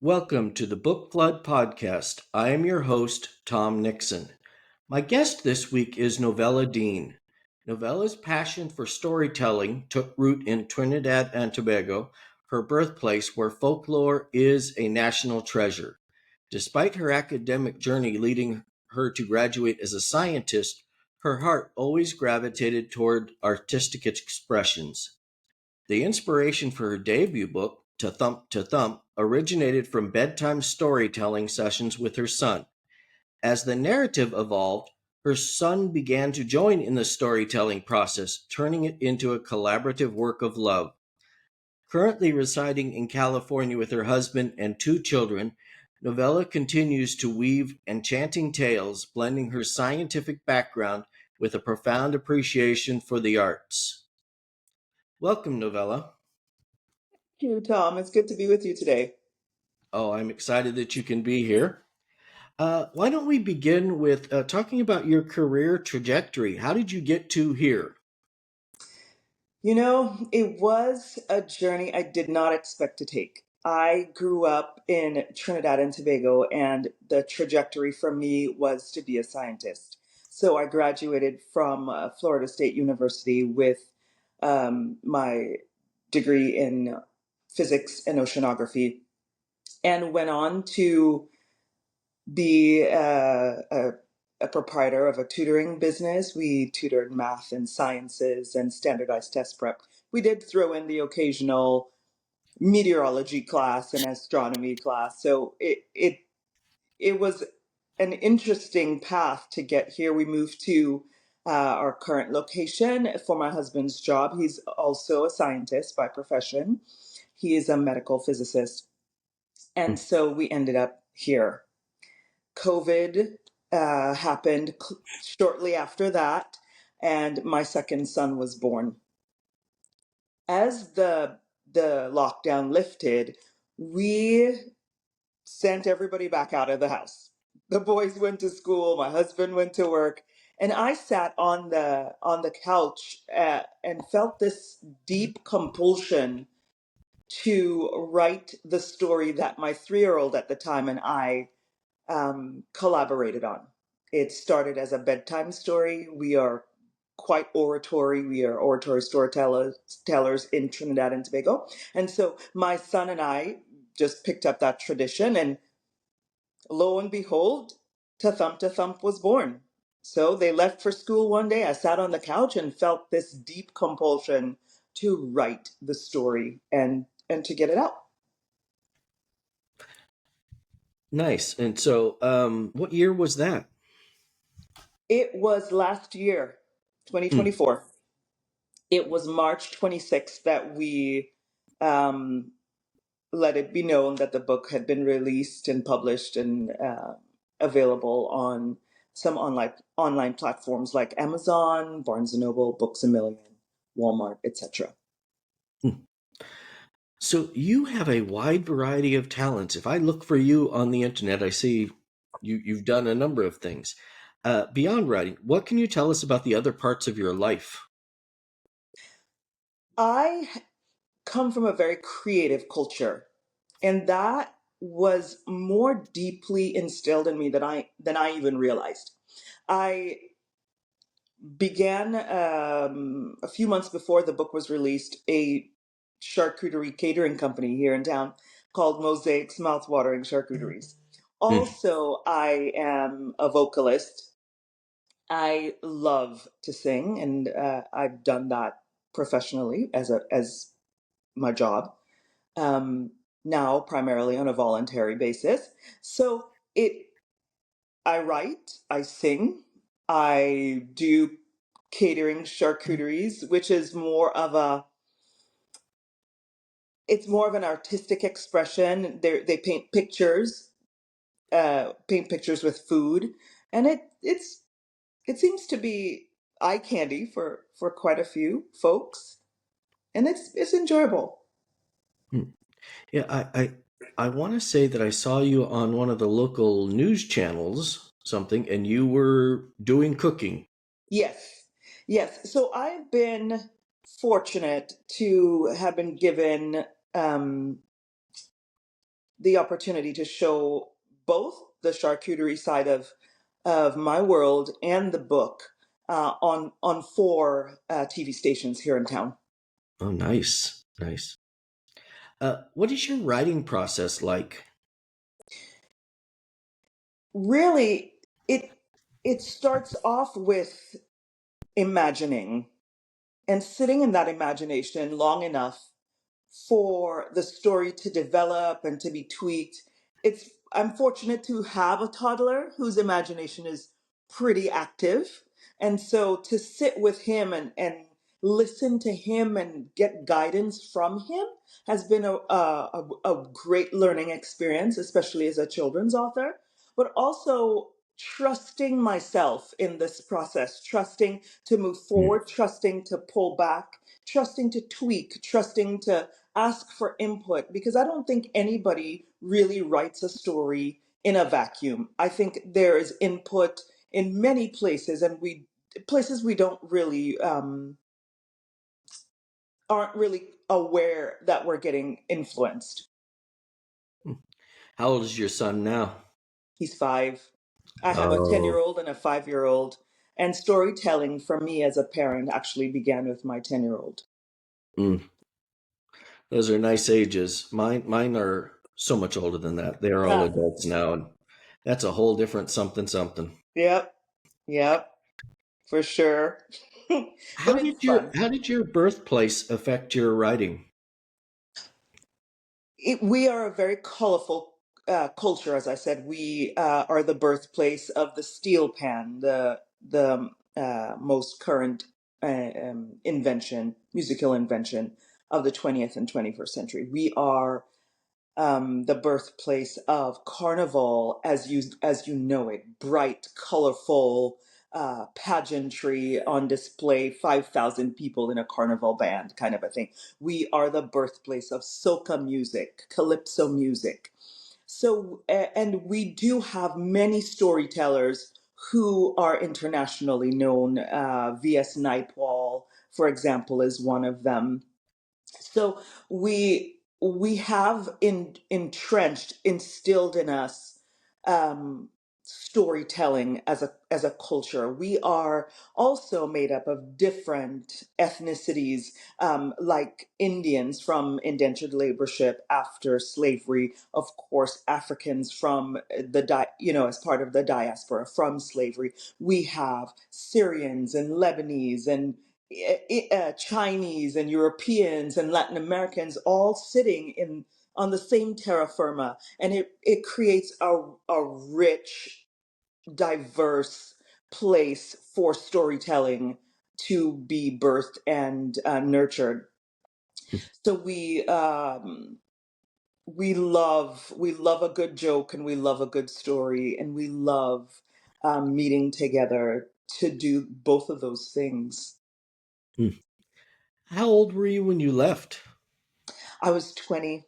Welcome to the Book Flood Podcast. I am your host, Tom Nixon. My guest this week is Novella Dean. Novella's passion for storytelling took root in Trinidad and Tobago, her birthplace where folklore is a national treasure. Despite her academic journey leading her to graduate as a scientist, her heart always gravitated toward artistic expressions. The inspiration for her debut book, Ta-Thump, Ta-Thump, originated from bedtime storytelling sessions with her son. As the narrative evolved, her son began to join in the storytelling process, turning it into a collaborative work of love. Currently residing in California with her husband and two children, Novella continues to weave enchanting tales, blending her scientific background with a profound appreciation for the arts. Welcome, Novella. Thank you, Tom. It's good to be with you today. Oh, I'm excited that you can be here. Why don't we begin with talking about your career trajectory? How did you get to here? It was a journey I did not expect to take. I grew up in Trinidad and Tobago, and the trajectory for me was to be a scientist. So I graduated from Florida State University with my degree in physics and oceanography, and went on to be a proprietor of a tutoring business. We tutored math and sciences and standardized test prep. We did throw in the occasional meteorology class and astronomy class. So it was an interesting path to get here. We moved to our current location for my husband's job. He's also a scientist by profession. He is a medical physicist. And so we ended up here. COVID happened shortly after that, and my second son was born. As the lockdown lifted, we sent everybody back out of the house. The boys went to school, my husband went to work, and I sat on the couch and felt this deep compulsion to write the story that my 3-year-old at the time and I collaborated on. It started as a bedtime story. We are quite oratory. We are oratory storytellers in Trinidad and Tobago. And so my son and I just picked up that tradition, and lo and behold, Ta-Thump was born. So they left for school one day. I sat on the couch and felt this deep compulsion to write the story and to get it out. Nice. And so, what year was that? It was last year, Hmm. 2024. It was March 26th that we um, let it be known that the book had been released and published and available on some online platforms like Amazon, Barnes and Noble, Books a Million, Walmart, etc. Hmm. So, you have a wide variety of talents. If I look for you on the internet, I see you've done a number of things. Beyond writing, what can you tell us about the other parts of your life? I come from a very creative culture, and that was more deeply instilled in me than I even realized. I began a few months before the book was released a charcuterie catering company here in town called Mosaic's Mouthwatering Charcuteries. Hmm. Also, I am a vocalist. I love to sing, and I've done that professionally as my job. Um, Now, primarily on a voluntary basis. So it I write, I sing, I do catering charcuteries, which is it's more of an artistic expression. They paint pictures with food, and it seems to be eye candy for quite a few folks, and it's enjoyable. Hmm. Yeah, I want to say that I saw you on one of the local news channels, something, and you were doing cooking. Yes, yes. So I've been fortunate to have been given um, the opportunity to show both the charcuterie side of my world and the book on four TV stations here in town. Oh, nice, nice. What is your writing process like? Really, it it starts off with imagining and sitting in that imagination long enough for the story to develop and to be tweaked. I'm fortunate to have a toddler whose imagination is pretty active. And so to sit with him and listen to him and get guidance from him has been a great learning experience, especially as a children's author, but also trusting myself in this process, trusting to move Mm, forward, trusting to pull back, trusting to tweak, trusting to ask for input, because I don't think anybody really writes a story in a vacuum. I think there is input in many places, and we places we don't really aren't really aware that we're getting influenced. mm. How old is your son now? He's 5. I have a 10-year Oh, old and a 5-year old, and storytelling for me as a parent actually began with my 10-year old. mm. Those are nice ages. Mine are so much older than that. They are all adults now, and that's a whole different something something. Yep, yep, for sure. But it's fun. How did your birthplace affect your writing? We are a very colorful culture, as I said. We are the birthplace of the steel pan, the most current invention, musical invention of the 20th and 21st century. We are the birthplace of carnival as you know it, bright, colorful pageantry on display, 5,000 people in a carnival band kind of a thing. We are the birthplace of soca music, calypso music. So, and we do have many storytellers who are internationally known. V.S. Naipaul, for example, is one of them. So we have entrenched, instilled in us storytelling as a culture. We are also made up of different ethnicities, like Indians from indentured laborship after slavery, of course, Africans from as part of the diaspora from slavery. We have Syrians and Lebanese and Chinese and Europeans and Latin Americans all sitting in on the same terra firma, and it creates a rich, diverse place for storytelling to be birthed and nurtured. So we love a good joke, and we love a good story, and we love meeting together to do both of those things. Mm. How old were you when you left? I was 20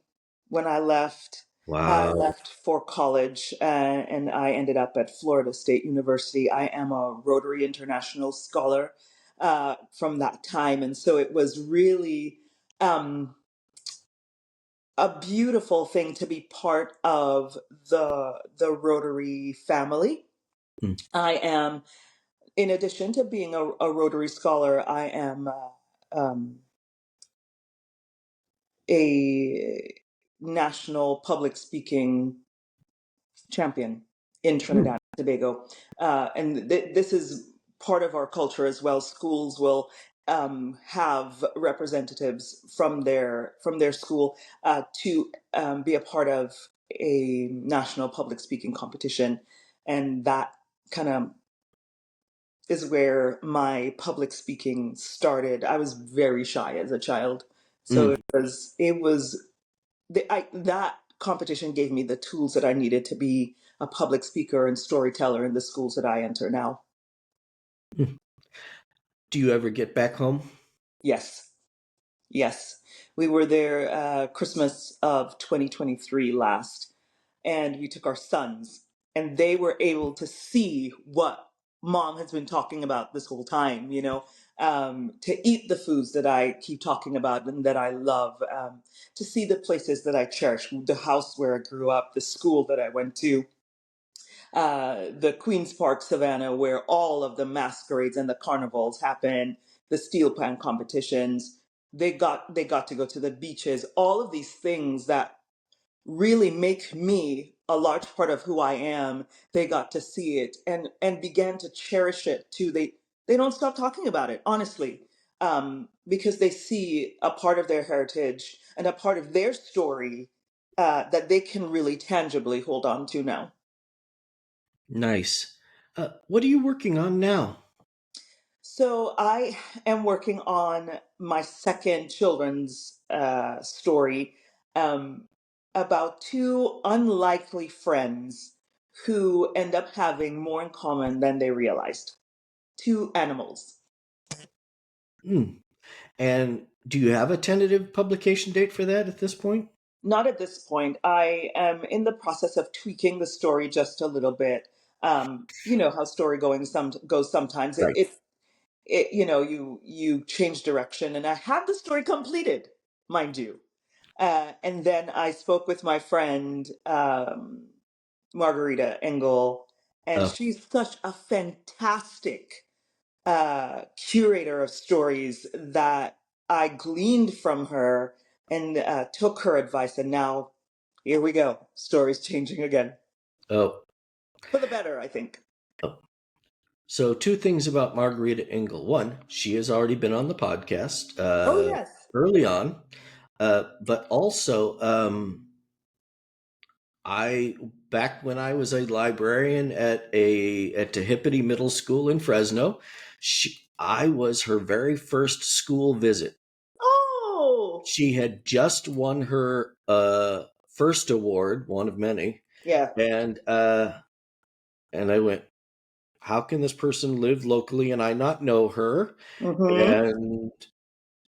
when I left. I Wow. left for college and I ended up at Florida State University. I am a Rotary International Scholar from that time. And so it was really um, a beautiful thing to be part of the Rotary family. Mm, I am, in addition to being a Rotary Scholar, I am a national public speaking champion in mm, Trinidad and Tobago. And this is part of our culture as well. Schools will have representatives from their school to be a part of a national public speaking competition, and that kind of is where my public speaking started. I was very shy as a child, so mm, it was that competition gave me the tools that I needed to be a public speaker and storyteller in the schools that I enter now. mm. Do you ever get back home? Yes, yes. We were there Christmas of 2023 last, and we took our sons, and they were able to see what mom has been talking about this whole time, to eat the foods that I keep talking about and that I love, to see the places that I cherish, the house where I grew up, the school that I went to, the Queen's Park Savannah, where all of the masquerades and the carnivals happen, the steel pan competitions. They got to go to the beaches. All of these things that really make me a large part of who I am. They got to see it and began to cherish it too. They don't stop talking about it, honestly, because they see a part of their heritage and a part of their story that they can really tangibly hold on to now. Nice. What are you working on now? So I am working on my second children's story, um, about two unlikely friends who end up having more in common than they realized. Two animals. Hmm. And do you have a tentative publication date for that at this point? Not at this point. I am in the process of tweaking the story just a little bit. You know how story going some goes sometimes. Right. You change direction, and I have the story completed, mind you. And then I spoke with my friend, Margarita Engel, and Oh, she's such a fantastic curator of stories that I gleaned from her and took her advice. And now here we go. Stories changing again. oh, For the better, I think. oh. So, two things about Margarita Engel. One, she has already been on the podcast Oh, yes. early on, but also, I back when I was a librarian at Tehipity Middle School in Fresno, I was her very first school visit. Oh, She had just won her first award, one of many, yeah. and I went, how can this person live locally and I not know her? Mm-hmm. And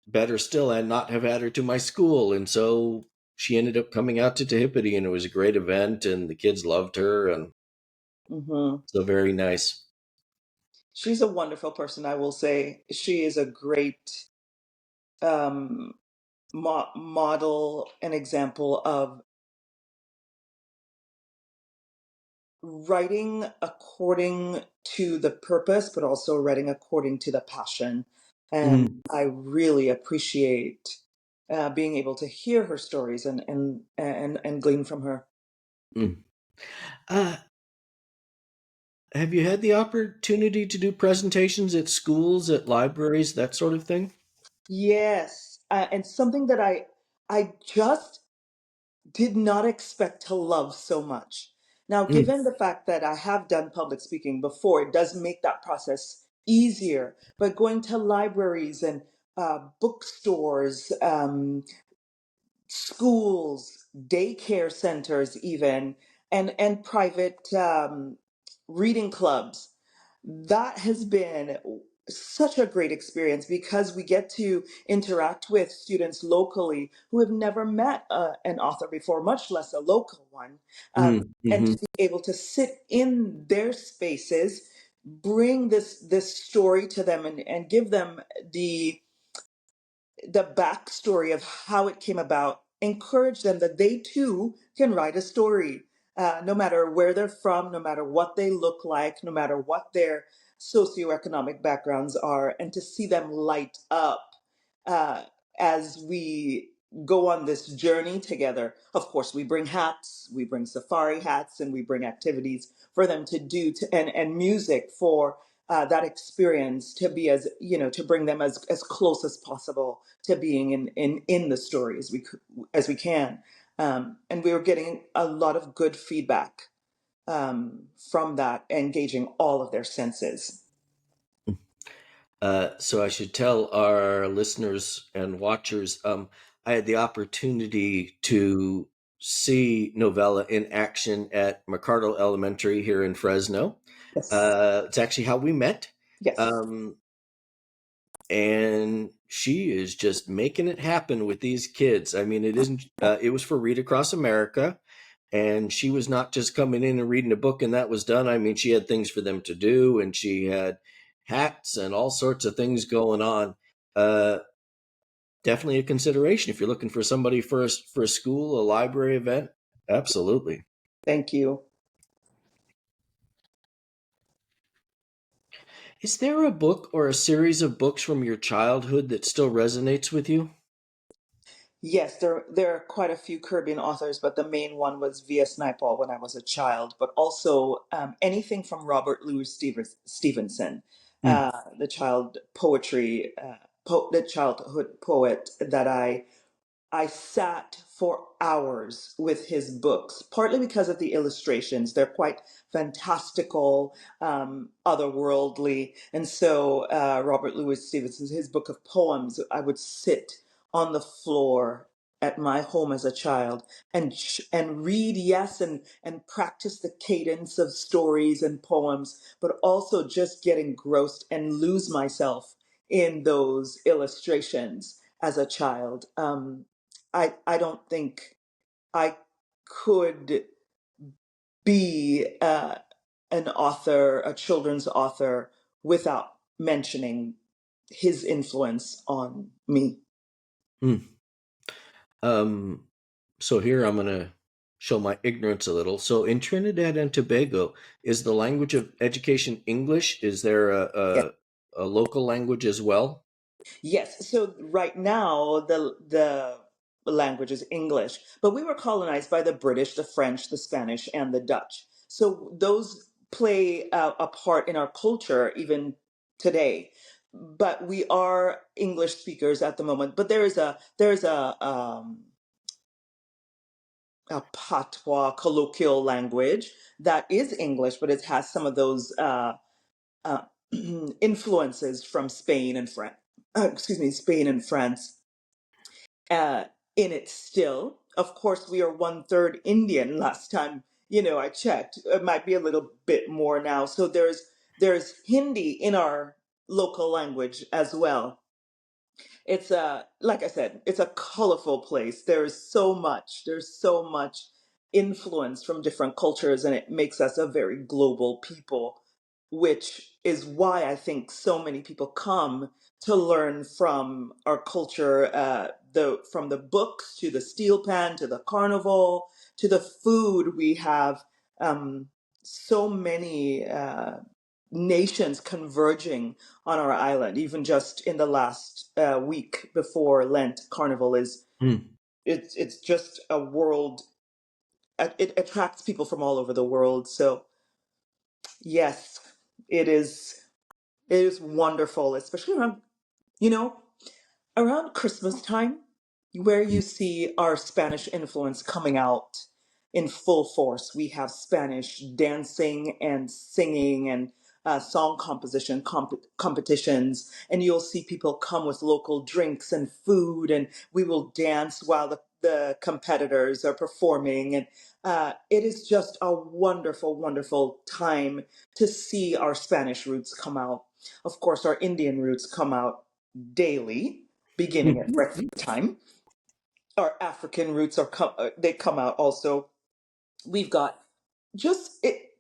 better still, and not have had her to my school. And so she ended up coming out to Tehipity, and it was a great event, and the kids loved her, and Mm-hmm. so very nice. She's a wonderful person, I will say. She is a great um, model and example of writing according to the purpose, but also writing according to the passion. And Mm, I really appreciate being able to hear her stories and glean from her. mm. Uh, have you had the opportunity to do presentations at schools, at libraries, that sort of thing? Yes, and something that I just did not expect to love so much. Now, Mm, given the fact that I have done public speaking before, it does make that process easier. But going to libraries and bookstores, schools, daycare centers, even, and private reading clubs. That has been such a great experience because we get to interact with students locally who have never met an author before, much less a local one, mm, and hmm to be able to sit in their spaces, bring this story to them, and give them the the backstory of how it came about, encourage them that they too can write a story, no matter where they're from, no matter what they look like, no matter what their socioeconomic backgrounds are, and to see them light up uh, as we go on this journey together. Of course, we bring hats, we bring safari hats, and we bring activities for them to do, and music for that experience to be as to bring them as close as possible to being in the story as we can, and we were getting a lot of good feedback from that, engaging all of their senses. So I should tell our listeners and watchers, I had the opportunity to see Novella in action at McCardle Elementary here in Fresno. Yes, It's actually how we met. yes. Um, and she is just making it happen with these kids. I mean, it isn't, it was for Read Across America. And she was not just coming in and reading a book and that was done. I mean, she had things for them to do, and she had hats and all sorts of things going on. Uh, Definitely a consideration if you're looking for somebody for a school, a library event. Absolutely. Thank you. Is there a book or a series of books from your childhood that still resonates with you? Yes, there are quite a few Caribbean authors, but the main one was V.S. Naipaul when I was a child. But also anything from Robert Louis Stevenson, Hmm. the child poetry, the childhood poet that I sat for hours with his books, partly because of the illustrations. They're quite fantastical, otherworldly. And so, Robert Louis Stevenson, his book of poems, I would sit on the floor at my home as a child and read, yes, and practice the cadence of stories and poems, but also just get engrossed and lose myself in those illustrations as a child. I don't think I could be an author, a children's author, without mentioning his influence on me. Hmm. Um, so here I'm going to show my ignorance a little. So in Trinidad and Tobago, is the language of education English? Is there a local language as well? Yes. So right now the language is English, but we were colonized by the British, the French, the Spanish, and the Dutch. So those play a part in our culture even today. But we are English speakers at the moment. But a patois colloquial language that is English, but it has some of those uh, influences from Spain and France. Excuse me, Spain and France uh, in it still. Of course, we are one third Indian. Last time, I checked. It might be a little bit more now. So there's Hindi in our local language as well. It's a like I said, it's a colorful place. There's so much influence from different cultures, and it makes us a very global people, which is why I think so many people come to learn from our culture, the from the books to the steel pan to the carnival to the food. We have um, so many nations converging on our island. Even just in the last week before Lent, Carnival is Hmm. it's just a world. It attracts people from all over the world. So yes, it is. It is wonderful, especially around you know around Christmas time, where you see our Spanish influence coming out in full force. We have Spanish dancing and singing and song composition competitions, and you'll see people come with local drinks and food, and we will dance while the competitors are performing. And it is just a wonderful, wonderful time to see our Spanish roots come out. Of course, our Indian roots come out daily, beginning at breakfast time. Our African roots they come out also. We've got just it.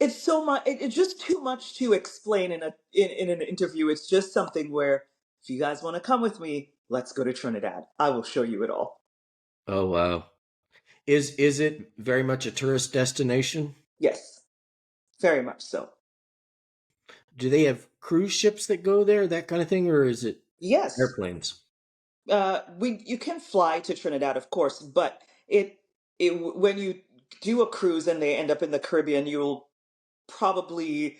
It's so much. It's just too much to explain in an interview. It's just something where if you guys want to come with me, let's go to Trinidad. I will show you it all. Oh wow. Is it very much a tourist destination? Yes, very much so. Do they have cruise ships that go there, that kind of thing, or is it Yes, airplanes? we you can fly to Trinidad, of course, but it when you do a cruise and they end up in the Caribbean, you'll probably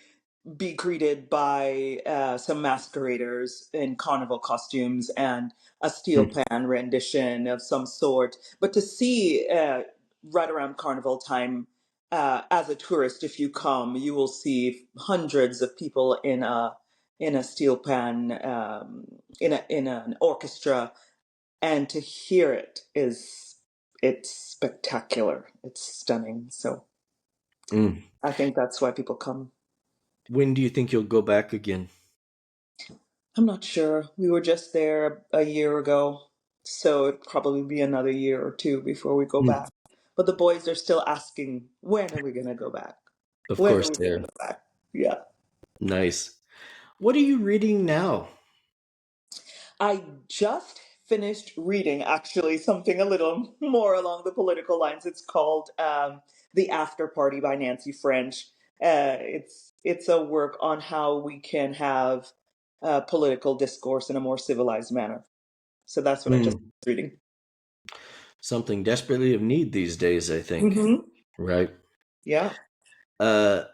be greeted by some masqueraders in carnival costumes and a steel Hmm. pan rendition of some sort. But to see right around carnival time, as a tourist, if you come, you will see hundreds of people in a steel pan, in an orchestra, and to hear it's spectacular. It's stunning. So Mm. I think that's why people come. When do you think you'll go back again? I'm not sure. We were just there a year ago, so it'd probably be another year or two before we go Hmm. back. But the boys are still asking, when are we going to go back? Of When are course we they going to are. go back? Yeah. Nice. What are you reading now? I just finished reading actually something a little more along the political lines. It's called The After Party by Nancy French. It's a work on how we can have political discourse in a more civilized manner. So that's what I just Hmm. finished reading. Something desperately of need these days, I think. Hmm. Right. Yeah. Uh,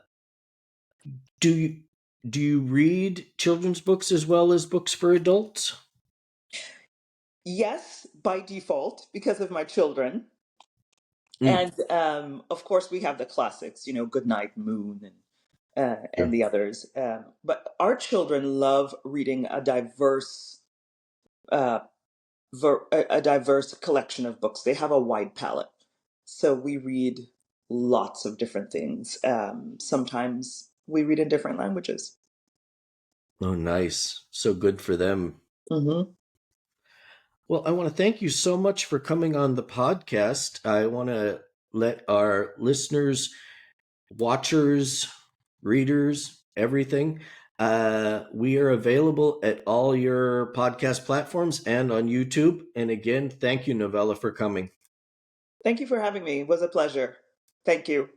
do you do you read children's books as well as books for adults? Yes, by default, because of my children. Mm, And of course, we have the classics, Goodnight Moon and sure. the others. But our children love reading uh, a diverse collection of books. They have a wide palette, so we read lots of different things. Sometimes we read in different languages. Oh, nice. So good for them. Hmm. Well, I want to thank you so much for coming on the podcast. I want to let our listeners, watchers, readers, everything. We are available at all your podcast platforms and on YouTube. And again, thank you, Novella, for coming. Thank you for having me. It was a pleasure. Thank you.